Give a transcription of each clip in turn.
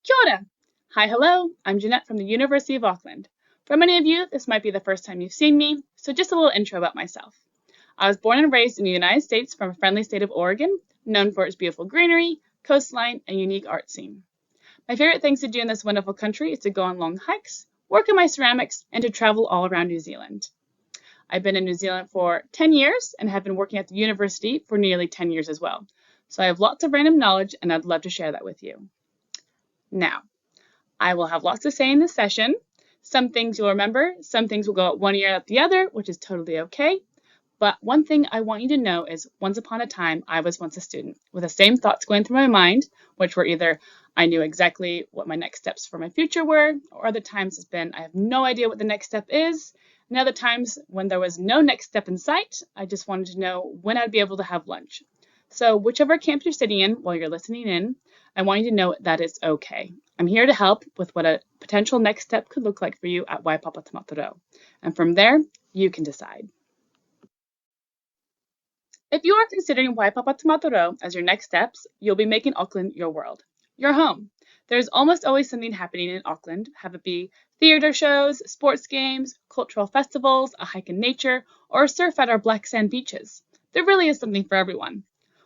Kia ora! Hi, hello, I'm Jeanette from the University of Auckland. For many of you, this might be the first time you've seen me, so just a little intro about myself. I was born and raised in the United States from a friendly state of Oregon, known for its beautiful greenery, coastline, and unique art scene. My favorite things to do in this wonderful country is to go on long hikes, work on my ceramics, and to travel all around New Zealand. I've been in New Zealand for 10 years and have been working at the university for nearly 10 years as well. So I have lots of random knowledge and I'd love to share that with you. Now, I will have lots to say in this session. Some things you'll remember, some things will go out one ear out the other, which is totally okay. But one thing I want you to know is once upon a time, I was once a student with the same thoughts going through my mind, which were either I knew exactly what my next steps for my future were, or other times it's been I have no idea what the next step is. And other times when there was no next step in sight, I just wanted to know when I'd be able to have lunch. So whichever camp you're sitting in while you're listening in, I want you to know that it's okay. I'm here to help with what a potential next step could look like for you at Waipapa Te Matarau. And from there, you can decide. If you are considering Waipapa Te Matarau as your next steps, you'll be making Auckland your world, your home. There's almost always something happening in Auckland, have it be theater shows, sports games, cultural festivals, a hike in nature, or a surf at our black sand beaches. There really is something for everyone.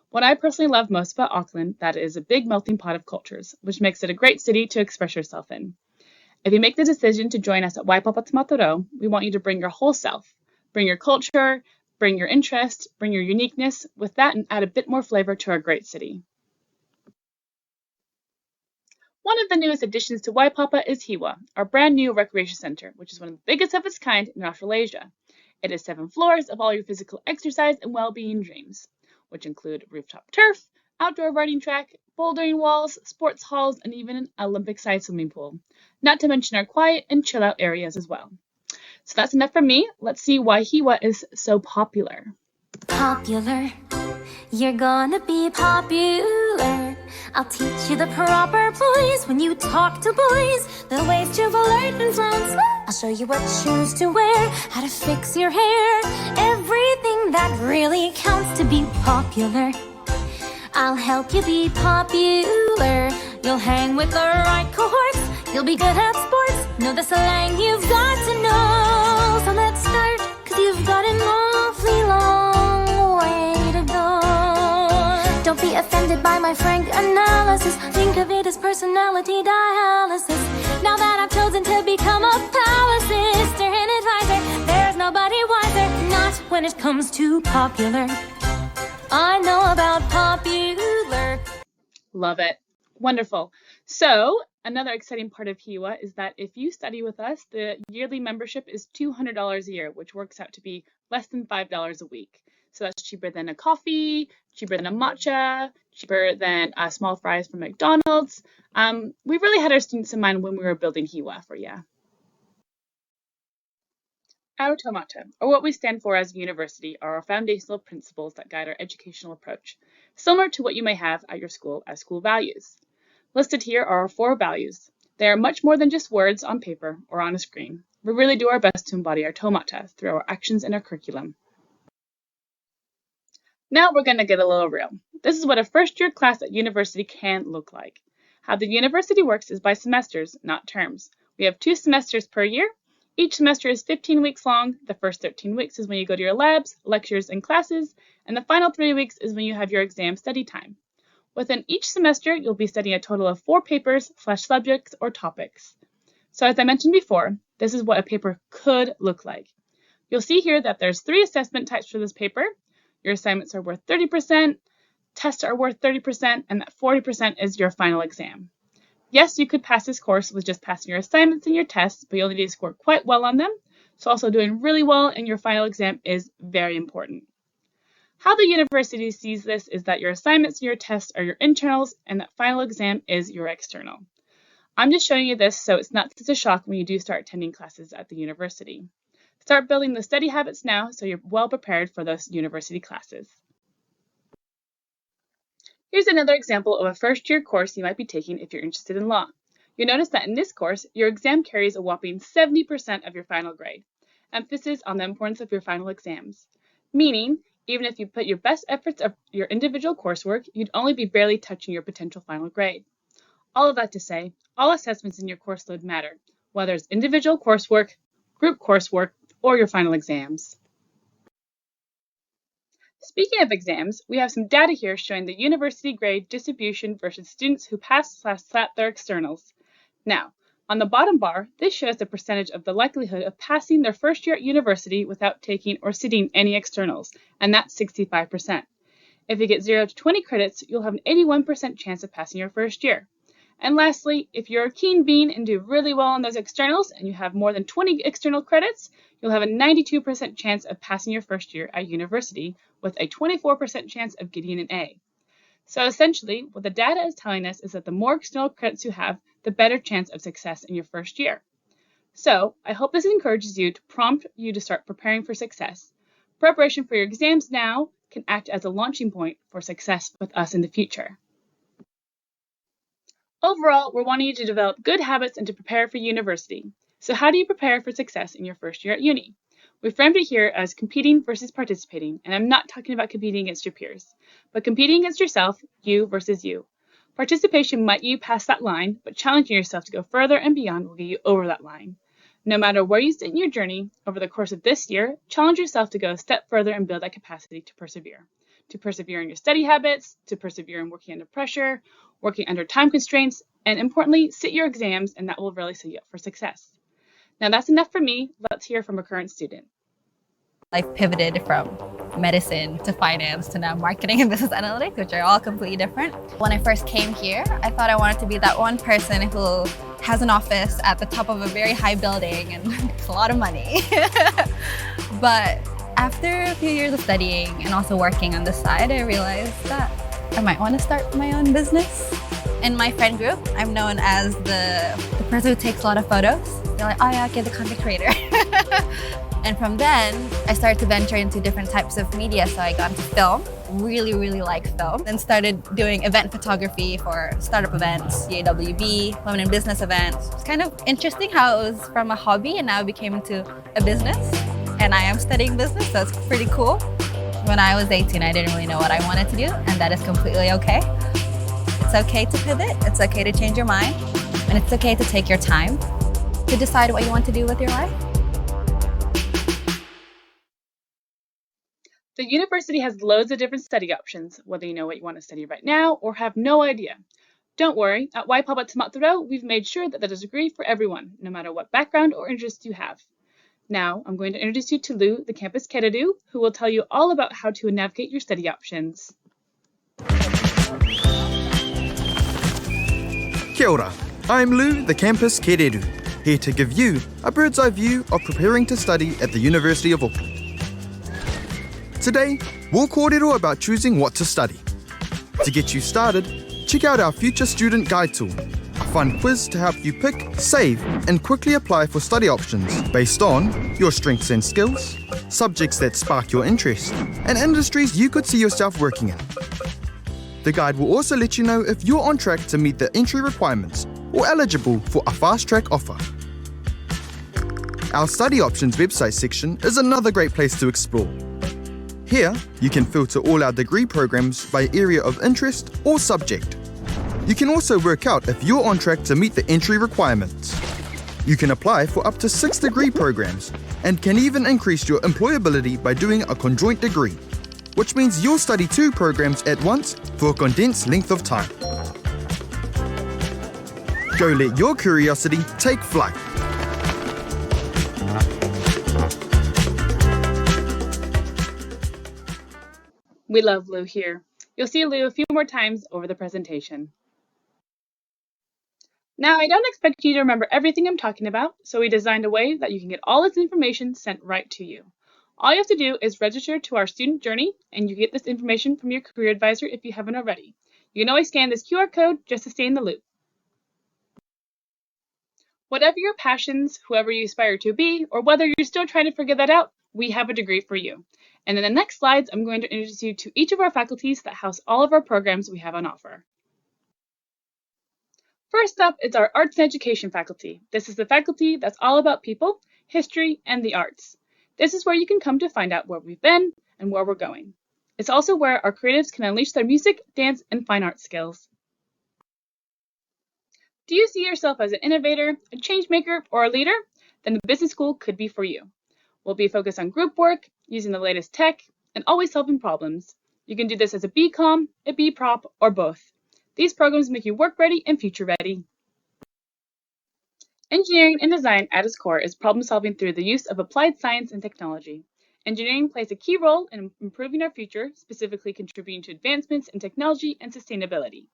What I personally love most about Auckland, that it is a big melting pot of cultures, which makes it a great city to express yourself in. If you make the decision to join us at Waipapa Te Matarau, we want you to bring your whole self. Bring your culture, bring your interest, bring your uniqueness, with that and add a bit more flavor to our great city. One of the newest additions to Waipapa is Hiwa, our brand new recreation center, which is one of the biggest of its kind in Australasia. It has 7 floors of all your physical exercise and well-being dreams, which include rooftop turf, outdoor riding track, bouldering walls, sports halls, and even an Olympic-sized swimming pool. Not to mention our quiet and chill-out areas as well. So that's enough from me. Let's see why Hiwa is so popular. Popular, you're gonna be popular. I'll teach you the proper poise when you talk to boys, the ways to flirt and flaunt. I'll show you what shoes to wear, how to fix your hair, everything that really counts to be popular. I'll help you be popular. You'll hang with the right cohorts, you'll be good at sports, know the slang you've got to know. So let's start, 'cause you've got an awfully long way to go. Don't be offended by my frank analysis, think of it as personality dialysis. Now that I've chosen to become a power sister and advisor, there's nobody wiser, not when it comes to popular. I know about popular. Love it. Wonderful. So another exciting part of Hiwa is that if you study with us, the yearly membership is $200 a year, which works out to be less than $5 a week. So that's cheaper than a coffee, cheaper than a matcha, cheaper than small fries from McDonald's. We really had our students in mind when we were building Hiwa for you. Our taumata, or what we stand for as a university, are our foundational principles that guide our educational approach, similar to what you may have at your school as school values. Listed here are our 4 values. They are much more than just words on paper or on a screen. We really do our best to embody our taumata through our actions and our curriculum. Now we're going to get a little real. This is what a first-year class at university can look like. How the university works is by semesters, not terms. We have 2 semesters per year. Each semester is 15 weeks long. The first 13 weeks is when you go to your labs, lectures, and classes, and the final 3 weeks is when you have your exam study time. Within each semester, you'll be studying a total of 4 papers, subjects, or topics. So as I mentioned before, this is what a paper could look like. You'll see here that there's 3 assessment types for this paper. Your assignments are worth 30%, tests are worth 30%, and that 40% is your final exam. Yes, you could pass this course with just passing your assignments and your tests, but you'll need to score quite well on them. So also doing really well in your final exam is very important. How the university sees this is that your assignments and your tests are your internals and that final exam is your external. I'm just showing you this so it's not such a shock when you do start attending classes at the university. Start building the study habits now so you're well prepared for those university classes. Here's another example of a first-year course you might be taking if you're interested in law. You'll notice that in this course, your exam carries a whopping 70% of your final grade. Emphasis on the importance of your final exams. Meaning, even if you put your best efforts of your individual coursework, you'd only be barely touching your potential final grade. All of that to say, all assessments in your course load matter, whether it's individual coursework, group coursework, or your final exams. Speaking of exams, we have some data here showing the university grade distribution versus students who passed/sat their externals. Now, on the bottom bar, this shows the percentage of the likelihood of passing their first year at university without taking or sitting any externals, and that's 65%. If you get 0 to 20 credits, you'll have an 81% chance of passing your first year. And lastly, if you're a keen bean and do really well on those externals and you have more than 20 external credits, you'll have a 92% chance of passing your first year at university with a 24% chance of getting an A. So essentially, what the data is telling us is that the more external credits you have, the better chance of success in your first year. So I hope this encourages you to prompt you to start preparing for success. Preparation for your exams now can act as a launching point for success with us in the future. Overall, we're wanting you to develop good habits and to prepare for university. So how do you prepare for success in your first year at uni? We framed it here as competing versus participating, and I'm not talking about competing against your peers, but competing against yourself, you versus you. Participation might get you past that line, but challenging yourself to go further and beyond will get you over that line. No matter where you sit in your journey, over the course of this year, challenge yourself to go a step further and build that capacity to persevere. To persevere in your study habits, to persevere in working under pressure, working under time constraints, and importantly, sit your exams, and that will really set you up for success. Now that's enough for me. Let's hear from a current student. I've pivoted from medicine to finance to now marketing and business analytics, which are all completely different. When I first came here, I thought I wanted to be that one person who has an office at the top of a very high building and makes a lot of money. But after a few years of studying and also working on the side, I realized that I might want to start my own business. In my friend group, I'm known as the person who takes a lot of photos. They're like, oh yeah, okay, the content creator. And from then, I started to venture into different types of media. So I got into film, really like film. Then started doing event photography for startup events, UAWB, women in business events. It's kind of interesting how it was from a hobby and now it became into a business. And I am studying business, so it's pretty cool. When I was 18, I didn't really know what I wanted to do, and that is completely okay. It's okay to pivot, it's okay to change your mind, and it's okay to take your time to decide what you want to do with your life. The university has loads of different study options, whether you know what you want to study right now or have no idea. Don't worry, at Waipawa Tamataro, we've made sure that there's a degree for everyone, no matter what background or interest you have. Now, I'm going to introduce you to Lou, the campus keriru, who will tell you all about how to navigate your study options. Kia ora, I'm Lou, the campus keriru, here to give you a bird's eye view of preparing to study at the University of Auckland. Today, we'll kōrero about choosing what to study. To get you started, check out our Future Student Guide tool, a fun quiz to help you pick, save, and quickly apply for study options based on your strengths and skills, subjects that spark your interest, and industries you could see yourself working in. The guide will also let you know if you're on track to meet the entry requirements or eligible for a fast-track offer. Our study options website section is another great place to explore. Here, you can filter all our degree programs by area of interest or subject. You can also work out if you're on track to meet the entry requirements. You can apply for up to 6 degree programs and can even increase your employability by doing a conjoint degree, which means you'll study 2 programs at once for a condensed length of time. Go let your curiosity take flight. We love Lou here. You'll see Lou a few more times over the presentation. Now, I don't expect you to remember everything I'm talking about, so we designed a way that you can get all this information sent right to you. All you have to do is register to our student journey, and you get this information from your career advisor if you haven't already. You can always scan this QR code just to stay in the loop. Whatever your passions, whoever you aspire to be, or whether you're still trying to figure that out, we have a degree for you. And in the next slides, I'm going to introduce you to each of our faculties that house all of our programs we have on offer. First up is our Arts and Education faculty. This is the faculty that's all about people, history, and the arts. This is where you can come to find out where we've been and where we're going. It's also where our creatives can unleash their music, dance, and fine art skills. Do you see yourself as an innovator, a change maker, or a leader? Then the business school could be for you. We'll be focused on group work, using the latest tech, and always solving problems. You can do this as a BCom, a BProp, or both. These programs make you work ready and future ready. Engineering and design at its core is problem solving through the use of applied science and technology. Engineering plays a key role in improving our future, specifically contributing to advancements in technology and sustainability.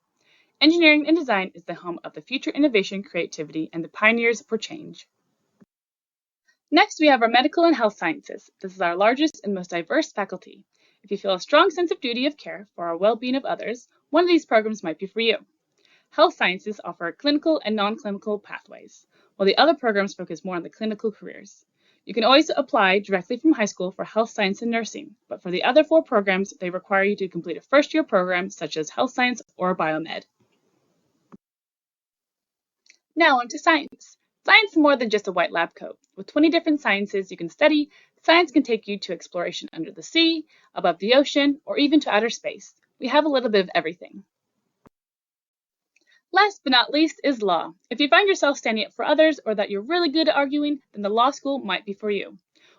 Engineering and design is the home of the future innovation, creativity, and the pioneers for change. Next, we have our medical and health sciences. This is our largest and most diverse faculty. If you feel a strong sense of duty of care for our well-being of others, one of these programs might be for you. Health sciences offer clinical and non-clinical pathways, while the other programs focus more on the clinical careers. You can always apply directly from high school for health science and nursing, but for the other 4 programs, they require you to complete a first-year program such as health science or biomed. Now on to science. Science is more than just a white lab coat. With 20 different sciences you can study, science can take you to exploration under the sea, above the ocean, or even to outer space. We have a little bit of everything. Last but not least is law. If you find yourself standing up for others or that you're really good at arguing, then the law school might be for you.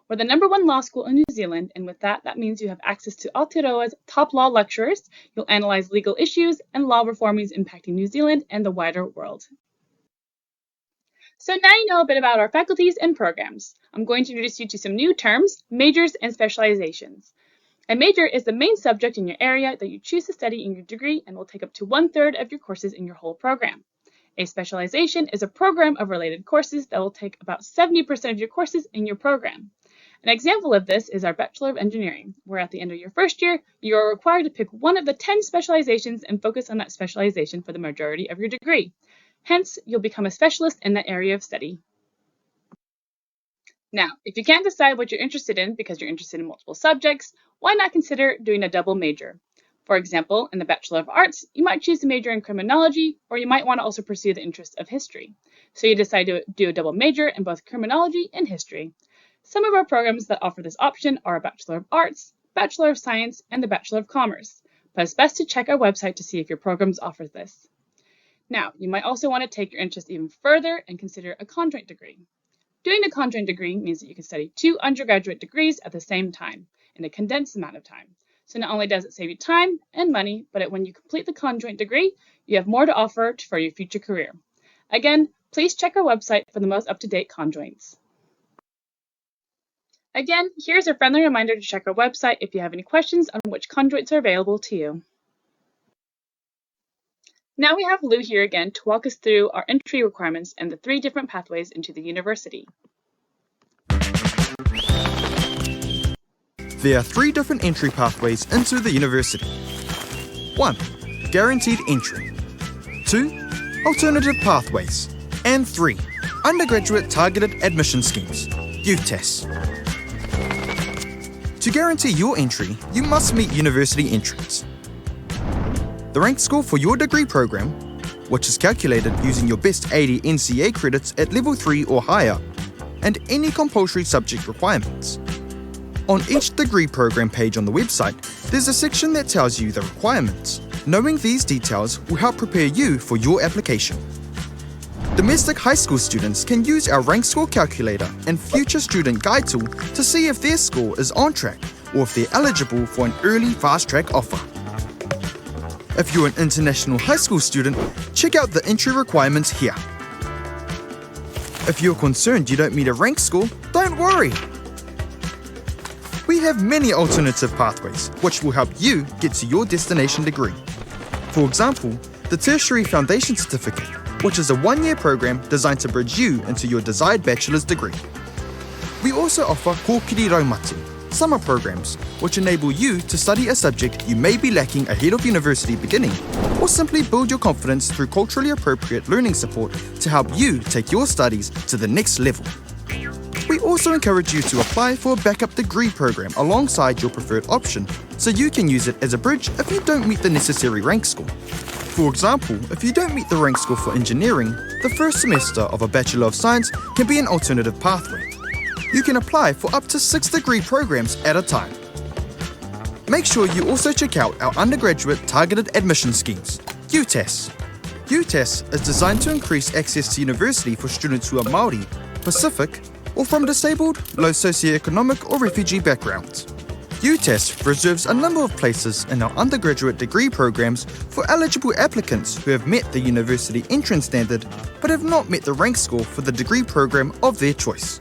We're the #1 law school in New Zealand, and with that means you have access to Aotearoa's top law lecturers. You'll analyze legal issues and law reforms impacting New Zealand and the wider world. So now you know a bit about our faculties and programs. I'm going to introduce you to some new terms, majors and specializations. A major is the main subject in your area that you choose to study in your degree and will take up to 1/3 of your courses in your whole program. A specialization is a program of related courses that will take about 70% of your courses in your program. An example of this is our Bachelor of Engineering, where at the end of your first year, you are required to pick one of the 10 specializations and focus on that specialization for the majority of your degree. Hence, you'll become a specialist in that area of study. Now, if you can't decide what you're interested in because you're interested in multiple subjects, why not consider doing a double major? For example, in the Bachelor of Arts, you might choose to major in criminology, or you might want to also pursue the interest of history. So you decide to do a double major in both criminology and history. Some of our programs that offer this option are a Bachelor of Arts, Bachelor of Science, and the Bachelor of Commerce, but it's best to check our website to see if your programs offer this. Now, you might also want to take your interest even further and consider a conjoint degree. Doing a conjoint degree means that you can study 2 undergraduate degrees at the same time in a condensed amount of time. So not only does it save you time and money, but when you complete the conjoint degree, you have more to offer for your future career. Again, please check our website for the most up-to-date conjoints. Again, here's a friendly reminder to check our website if you have any questions on which conjoints are available to you. Now we have Lou here again to walk us through our entry requirements and the 3 different pathways into the university. There are 3 different entry pathways into the university. 1. Guaranteed entry. 2. Alternative pathways. And 3. Undergraduate targeted admission schemes, UTAS. To guarantee your entry, you must meet university entrance. The rank score for your degree program, which is calculated using your best 80 NCA credits at level 3 or higher, and any compulsory subject requirements. On each degree program page on the website, there's a section that tells you the requirements. Knowing these details will help prepare you for your application. Domestic high school students can use our rank score calculator and future student guide tool to see if their score is on track or if they're eligible for an early fast track offer. If you're an international high school student, check out the entry requirements here. If you're concerned you don't meet a rank score, don't worry. We have many alternative pathways, which will help you get to your destination degree. For example, the Tertiary Foundation Certificate, which is a 1-year program designed to bridge you into your desired bachelor's degree. We also offer Kōkiri Raumati, summer programs, which enable you to study a subject you may be lacking ahead of university beginning, or simply build your confidence through culturally appropriate learning support to help you take your studies to the next level. We also encourage you to apply for a backup degree program alongside your preferred option, so you can use it as a bridge if you don't meet the necessary rank score. For example, if you don't meet the rank score for engineering, the first semester of a Bachelor of Science can be an alternative pathway. You can apply for up to 6 degree programs at a time. Make sure you also check out our undergraduate targeted admission schemes, UTAS. UTES is designed to increase access to university for students who are Māori, Pacific, or from disabled, low socioeconomic or refugee backgrounds. UTES reserves a number of places in our undergraduate degree programs for eligible applicants who have met the university entrance standard but have not met the rank score for the degree program of their choice.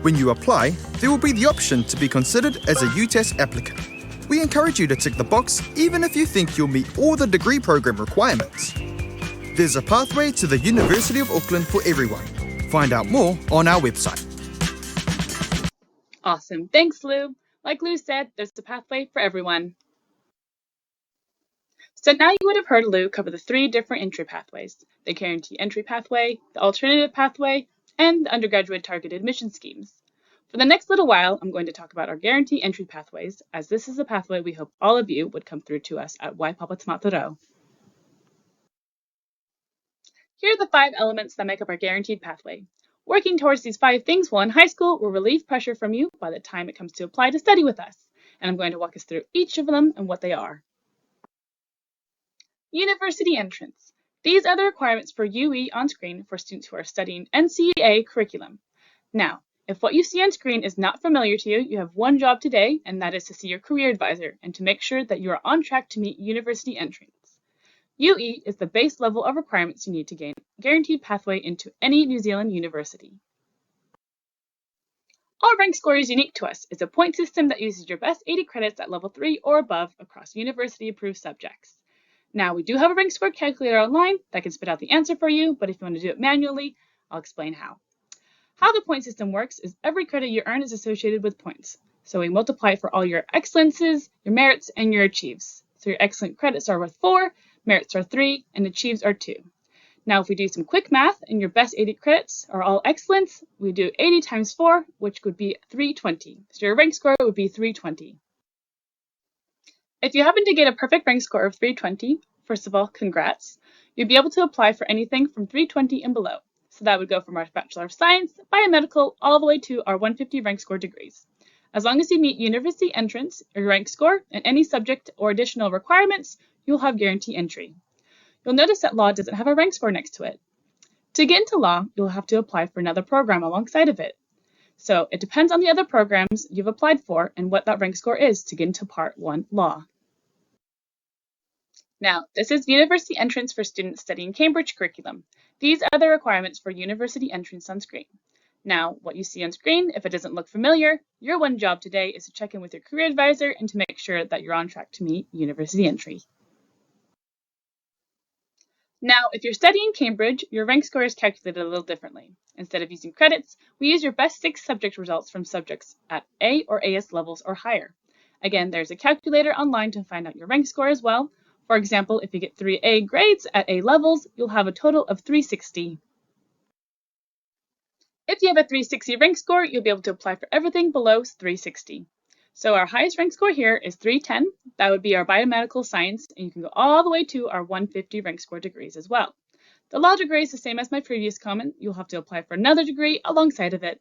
When you apply, there will be the option to be considered as a UTES applicant. We encourage you to tick the box even if you think you'll meet all the degree program requirements. There's a pathway to the University of Auckland for everyone. Find out more on our website. Awesome. Thanks, Lou. Like Lou said, there's a pathway for everyone. So now you would have heard Lou cover the 3 different entry pathways: the guarantee entry pathway, the alternative pathway, and the undergraduate targeted admission schemes. For the next little while, I'm going to talk about our guarantee entry pathways, as this is a pathway we hope all of you would come through to us at Waipapa Tamatoro. Here are the 5 elements that make up our guaranteed pathway. Working towards these 5 things while in high school will relieve pressure from you by the time it comes to apply to study with us, and I'm going to walk us through each of them and what they are. University entrance. These are the requirements for UE on screen for students who are studying NCEA curriculum. Now, if what you see on screen is not familiar to you, you have one job today, and that is to see your career advisor and to make sure that you are on track to meet university entrance. UE is the base level of requirements you need to gain a guaranteed pathway into any New Zealand university. Our rank score is unique to us. It's a point system that uses your best 80 credits at level 3 or above across university-approved subjects. Now, we do have a rank score calculator online that can spit out the answer for you, but if you want to do it manually, I'll explain how. How the point system works is every credit you earn is associated with points. So we multiply for all your excellences, your merits, and your achieves. So your excellent credits are worth 4, merits are 3, and achieves are 2. Now, if we do some quick math and your best 80 credits are all excellence, we do 80 times 4, which would be 320. So your rank score would be 320. If you happen to get a perfect rank score of 320, first of all, congrats. You'd be able to apply for anything from 320 and below. So that would go from our Bachelor of Science, Biomedical, all the way to our 150 rank score degrees. As long as you meet university entrance, your rank score, and any subject or additional requirements, you'll have guarantee entry. You'll notice that law doesn't have a rank score next to it. To get into law, you'll have to apply for another program alongside of it. So it depends on the other programs you've applied for and what that rank score is to get into Part 1 law. Now, this is university entrance for students studying Cambridge curriculum. These are the requirements for university entrance on screen. Now, what you see on screen, if it doesn't look familiar, your one job today is to check in with your career advisor and to make sure that you're on track to meet university entry. Now, if you're studying Cambridge, your rank score is calculated a little differently. Instead of using credits, we use your best 6 subject results from subjects at A or AS levels or higher. Again, there's a calculator online to find out your rank score as well. For example, if you get 3 A grades at A levels, you'll have a total of 360. If you have a 360 rank score, you'll be able to apply for everything below 360. So our highest rank score here is 310. That would be our biomedical science, and you can go all the way to our 150 rank score degrees as well. The law degree is the same as my previous comment. You'll have to apply for another degree alongside of it.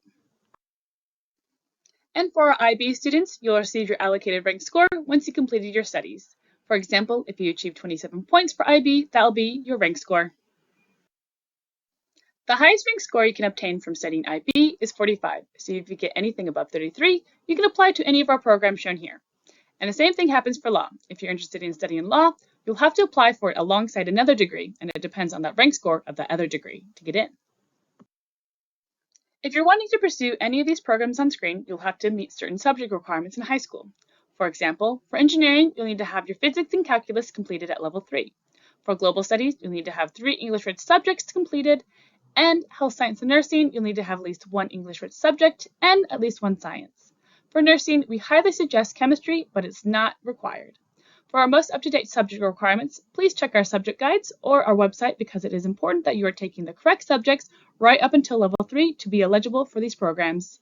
And for our IB students, you'll receive your allocated rank score once you completed your studies. For example, if you achieve 27 points for IB, that'll be your rank score. The highest rank score you can obtain from studying IB is 45, so if you get anything above 33, you can apply to any of our programs shown here. And the same thing happens for law. If you're interested in studying law, you'll have to apply for it alongside another degree, and it depends on that rank score of that other degree to get in. If you're wanting to pursue any of these programs on screen, you'll have to meet certain subject requirements in high school. For example, for engineering, you'll need to have your physics and calculus completed at level 3. For global studies, you'll need to have 3 English Lit subjects completed, and health science and nursing, you'll need to have at least 1 English Lit subject and at least 1 science. For nursing, we highly suggest chemistry, but it's not required. For our most up-to-date subject requirements, please check our subject guides or our website because it is important that you are taking the correct subjects right up until level 3 to be eligible for these programs.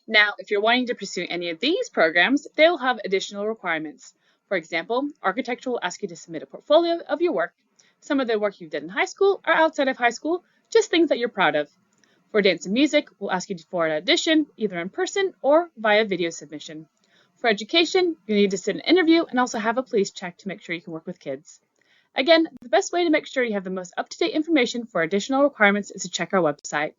Now, if you're wanting to pursue any of these programs, they will have additional requirements. For example, architecture will ask you to submit a portfolio of your work. Some of the work you've done in high school or outside of high school, just things that you're proud of. For dance and music, we'll ask you for an audition, either in person or via video submission. For education, you need to sit an interview and also have a police check to make sure you can work with kids. Again, the best way to make sure you have the most up-to-date information for additional requirements is to check our website.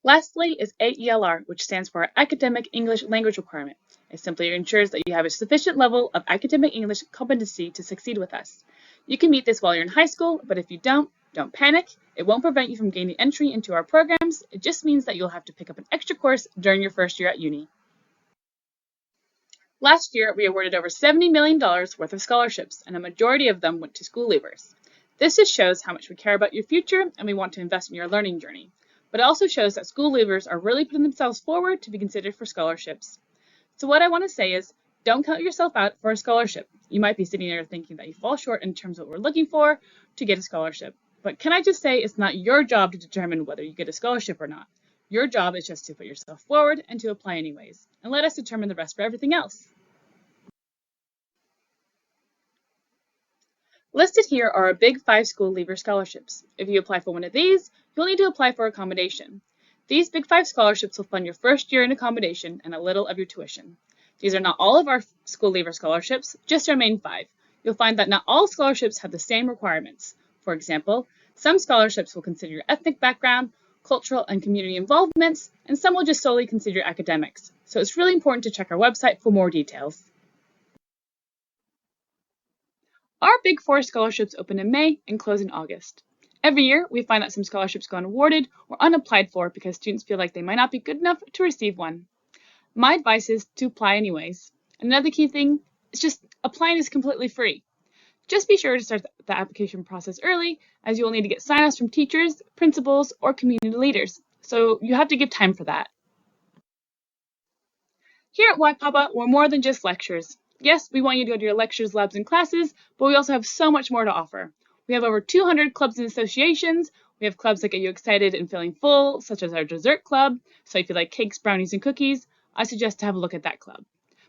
Lastly is AELR, which stands for Academic English Language Requirement. It simply ensures that you have a sufficient level of academic English competency to succeed with us. You can meet this while you're in high school, but if you don't panic. It won't prevent you from gaining entry into our programs. It just means that you'll have to pick up an extra course during your first year at uni. Last year, we awarded over $70 million worth of scholarships, and a majority of them went to school leavers. This just shows how much we care about your future and we want to invest in your learning journey. But it also shows that school leavers are really putting themselves forward to be considered for scholarships. So what I want to say is, don't count yourself out for a scholarship. You might be sitting there thinking that you fall short in terms of what we're looking for to get a scholarship. But can I just say, it's not your job to determine whether you get a scholarship or not. Your job is just to put yourself forward and to apply anyways. And let us determine the rest for everything else. Listed here are our Big 5 school leaver scholarships. If you apply for one of these, you'll need to apply for accommodation. These Big 5 scholarships will fund your first year in accommodation and a little of your tuition. These are not all of our school leaver scholarships, just our main 5. You'll find that not all scholarships have the same requirements. For example, some scholarships will consider your ethnic background, cultural and community involvements, and some will just solely consider your academics. So it's really important to check our website for more details. Our Big 4 scholarships open in May and close in August. Every year, we find that some scholarships go unawarded or unapplied for because students feel like they might not be good enough to receive one. My advice is to apply anyways. Another key thing is just applying is completely free. Just be sure to start the application process early, as you will need to get sign-offs from teachers, principals, or community leaders. So you have to give time for that. Here at YPAPA, we're more than just lectures. Yes, we want you to go to your lectures, labs, and classes, but we also have so much more to offer. We have over 200 clubs and associations. We have clubs that get you excited and feeling full, such as our dessert club. So if you like cakes, brownies, and cookies, I suggest to have a look at that club.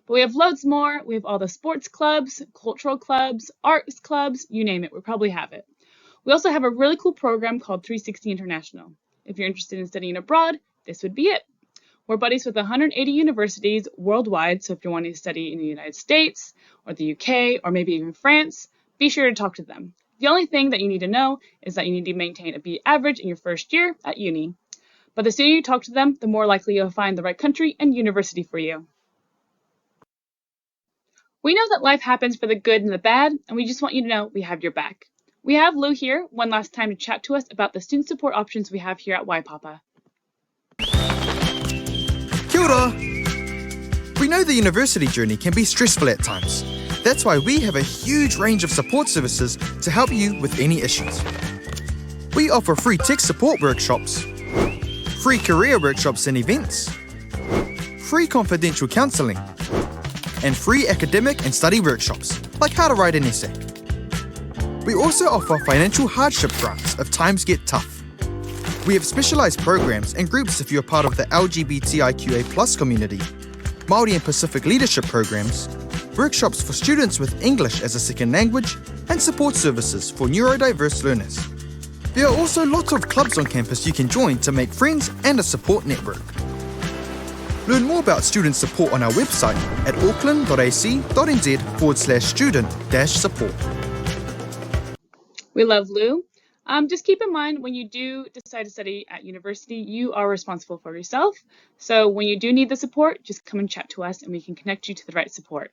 But we have loads more. We have all the sports clubs, cultural clubs, arts clubs, you name it, we probably have it. We also have a really cool program called 360 International. If you're interested in studying abroad, this would be it. We're buddies with 180 universities worldwide, so if you're wanting to study in the United States, or the UK, or maybe even France, be sure to talk to them. The only thing that you need to know is that you need to maintain a B average in your first year at uni. But the sooner you talk to them, the more likely you'll find the right country and university for you. We know that life happens for the good and the bad, and we just want you to know we have your back. We have Lou here one last time to chat to us about the student support options we have here at YPAPA. Kia ora! We know the university journey can be stressful at times. That's why we have a huge range of support services to help you with any issues. We offer free tech support workshops, free career workshops and events, free confidential counselling, and free academic and study workshops, like how to write an essay. We also offer financial hardship grants if times get tough. We have specialised programs and groups if you're part of the LGBTIQA+ community, Māori and Pacific leadership programs, workshops for students with English as a second language, and support services for neurodiverse learners. There are also lots of clubs on campus you can join to make friends and a support network. Learn more about student support on our website at auckland.ac.nz/student-support. We love Lou. Just keep in mind, when you do decide to study at university, you are responsible for yourself. So when you do need the support, just come and chat to us and we can connect you to the right support.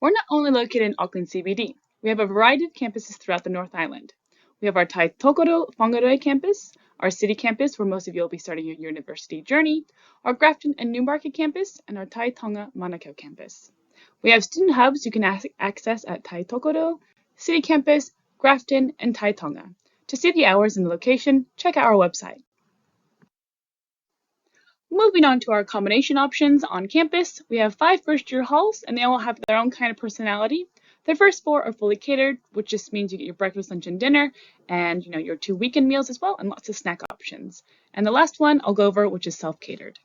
We're not only located in Auckland CBD. We have a variety of campuses throughout the North Island. We have our Tai Tokoro Whangarei campus, our city campus where most of you will be starting your university journey, our Grafton and Newmarket campus, and our Tai Tonga Manukau campus. We have student hubs you can access at Tai Tokoro, City Campus, Grafton, and Tai Tonga. To see the hours and the location, check out our website. Moving on to our accommodation options on campus, we have 5 first-year halls, and they all have their own kind of personality. The first 4 are fully catered, which just means you get your breakfast, lunch, and dinner, and your 2 weekend meals as well, and lots of snack options. And the last one I'll go over, which is self-catered.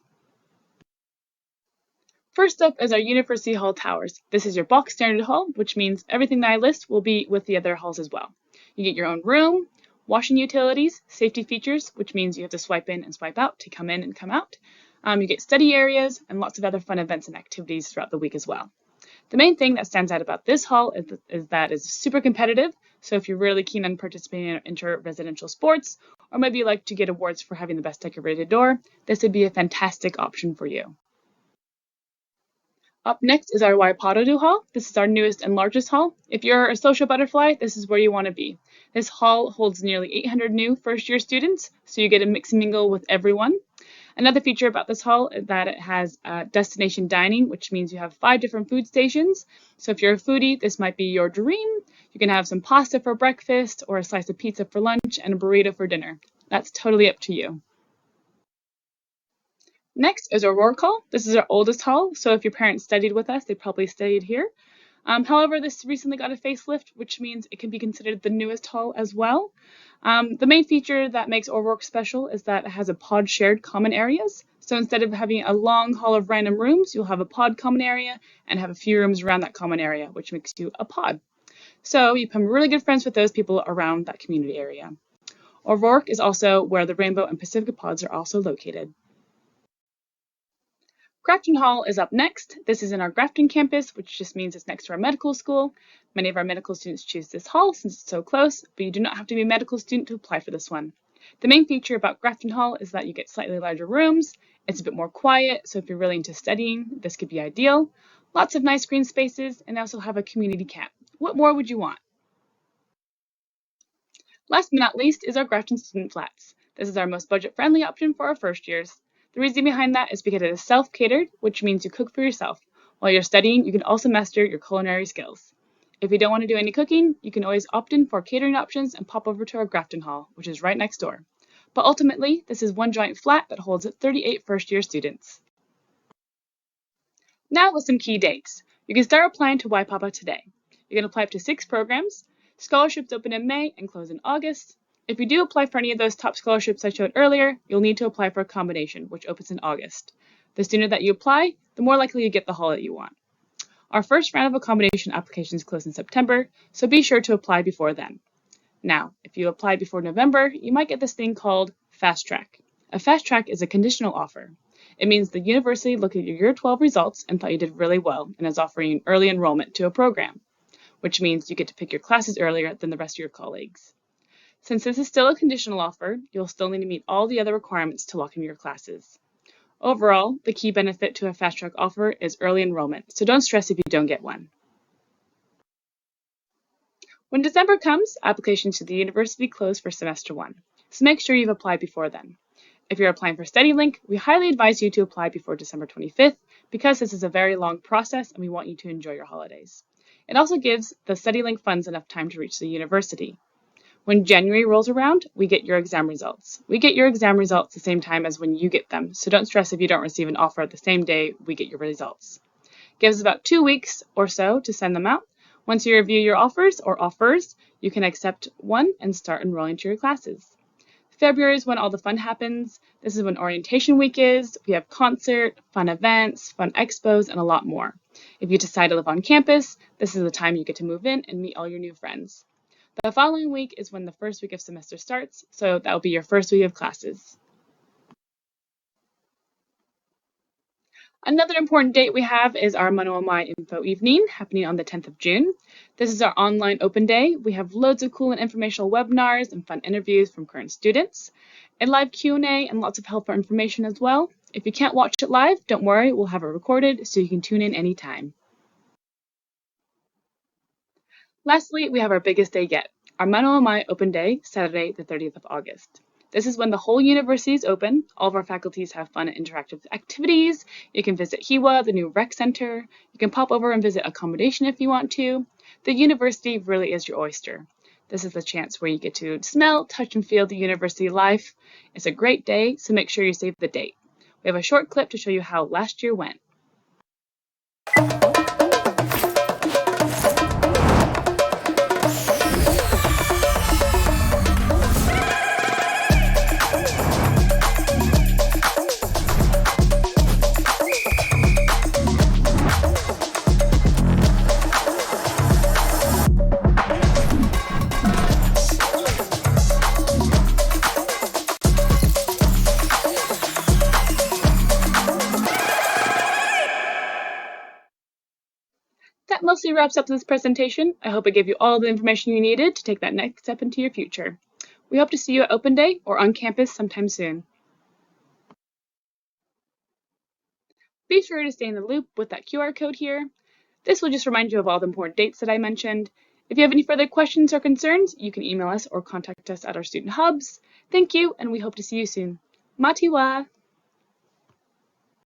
First up is our University Hall Towers. This is your box standard hall, which means everything that I list will be with the other halls as well. You get your own room, washing utilities, safety features, which means you have to swipe in and swipe out to come in and come out. You get study areas and lots of other fun events and activities throughout the week as well. The main thing that stands out about this hall is that it's super competitive, so if you're really keen on participating in inter-residential sports, or maybe you like to get awards for having the best decorated door, this would be a fantastic option for you. Up next is our Waipatadu Hall. This is our newest and largest hall. If you're a social butterfly, this is where you want to be. This hall holds nearly 800 new first-year students, so you get to mix and mingle with everyone. Another feature about this hall is that it has destination dining, which means you have 5 different food stations. So if you're a foodie, this might be your dream. You can have some pasta for breakfast, or a slice of pizza for lunch, and a burrito for dinner. That's totally up to you. Next is our Rourke Hall. This is our oldest hall, so if your parents studied with us, they probably studied here. However, this recently got a facelift, which means it can be considered the newest hall as well. The main feature that makes O'Rourke special is that it has a pod shared common areas. So instead of having a long hall of random rooms, you'll have a pod common area and have a few rooms around that common area, which makes you a pod. So you become really good friends with those people around that community area. O'Rourke is also where the Rainbow and Pacifica pods are also located. Grafton Hall is up next. This is in our Grafton campus, which just means it's next to our medical school. Many of our medical students choose this hall since it's so close, but you do not have to be a medical student to apply for this one. The main feature about Grafton Hall is that you get slightly larger rooms. It's a bit more quiet, so if you're really into studying, this could be ideal. Lots of nice green spaces, and they also have a community camp. What more would you want? Last but not least is our Grafton Student Flats. This is our most budget-friendly option for our first years. The reason behind that is because it is self-catered, which means you cook for yourself. While you're studying, you can also master your culinary skills. If you don't want to do any cooking, you can always opt in for catering options and pop over to our Grafton Hall, which is right next door. But ultimately, this is one giant flat that holds 38 first-year students. Now with some key dates. You can start applying to Waipapa today. You can apply up to 6 programs. Scholarships open in May and close in August. If you do apply for any of those top scholarships I showed earlier, you'll need to apply for a combination, which opens in August. The sooner that you apply, the more likely you get the hall that you want. Our first round of accommodation applications close in September, so be sure to apply before then. Now, if you apply before November, you might get this thing called Fast Track. A Fast Track is a conditional offer. It means the university looked at your Year 12 results and thought you did really well and is offering early enrollment to a program, which means you get to pick your classes earlier than the rest of your colleagues. Since this is still a conditional offer, you'll still need to meet all the other requirements to lock in your classes. Overall, the key benefit to a Fast Track offer is early enrollment, so don't stress if you don't get one. When December comes, applications to the university close for semester 1, so make sure you've applied before then. If you're applying for StudyLink, we highly advise you to apply before December 25th because this is a very long process and we want you to enjoy your holidays. It also gives the StudyLink funds enough time to reach the university. When January rolls around, we get your exam results. We get your exam results the same time as when you get them, so don't stress if you don't receive an offer the same day we get your results. It gives us about 2 weeks or so to send them out. Once you review your offers, you can accept one and start enrolling to your classes. February is when all the fun happens. This is when orientation week is. We have concert, fun events, fun expos, and a lot more. If you decide to live on campus, this is the time you get to move in and meet all your new friends. The following week is when the first week of semester starts, so that will be your first week of classes. Another important date we have is our Manoa Mai Info Evening, happening on the 10th of June. This is our online open day. We have loads of cool and informational webinars and fun interviews from current students, a live Q&A and lots of helpful information as well. If you can't watch it live, don't worry, we'll have it recorded so you can tune in anytime. Lastly, we have our biggest day yet, our Manoa Mai Open Day, Saturday the 30th of August. This is when the whole university is open. All of our faculties have fun and interactive activities. You can visit Hiwa, the new rec center. You can pop over and visit accommodation if you want to. The university really is your oyster. This is the chance where you get to smell, touch, and feel the university life. It's a great day, so make sure you save the date. We have a short clip to show you how last year went. That mostly wraps up this presentation. I hope it gave you all the information you needed to take that next step into your future. We hope to see you at Open Day or on campus sometime soon. Be sure to stay in the loop with that QR code here. This will just remind you of all the important dates that I mentioned. If you have any further questions or concerns, you can email us or contact us at our student hubs. Thank you, and we hope to see you soon. Matiwa!